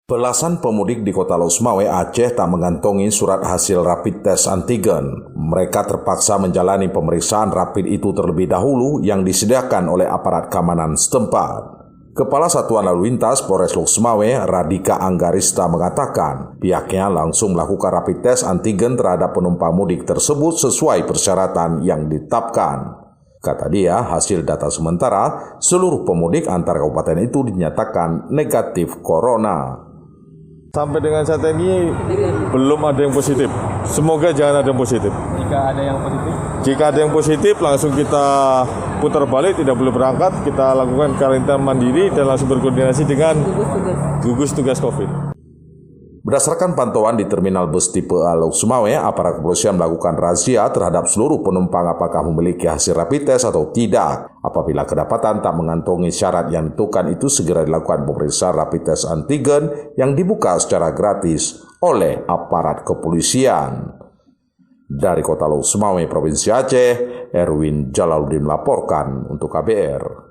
Belasan pemudik di Kota Laut-Semawe, Aceh tak mengantongi surat hasil rapid test antigen. Mereka terpaksa menjalani pemeriksaan rapid itu terlebih dahulu yang disediakan oleh aparat keamanan setempat. Kepala Satuan Lalu Lintas Polres Laut-Semawe, Radika Anggarista mengatakan pihaknya langsung melakukan rapid test antigen terhadap penumpang mudik tersebut sesuai persyaratan yang ditetapkan. Kata dia, hasil data sementara, seluruh pemudik antar kabupaten itu dinyatakan negatif corona. Sampai dengan saat ini belum ada yang positif. Semoga jangan ada yang positif. Jika ada yang positif? Jika ada yang positif, langsung kita putar balik, tidak boleh berangkat. Kita lakukan karantina mandiri dan langsung berkoordinasi dengan gugus tugas COVID. Berdasarkan pantauan di Terminal Bus Tipe A Laut-Semawe, aparat kepolisian melakukan razia terhadap seluruh penumpang apakah memiliki hasil rapid test atau tidak. Apabila kedapatan tak mengantongi syarat yang ditentukan itu, segera dilakukan pemeriksaan rapid test antigen yang dibuka secara gratis oleh aparat kepolisian. Dari Kota Laut-Semawe, Provinsi Aceh, Erwin Jalaluddin melaporkan untuk KBR.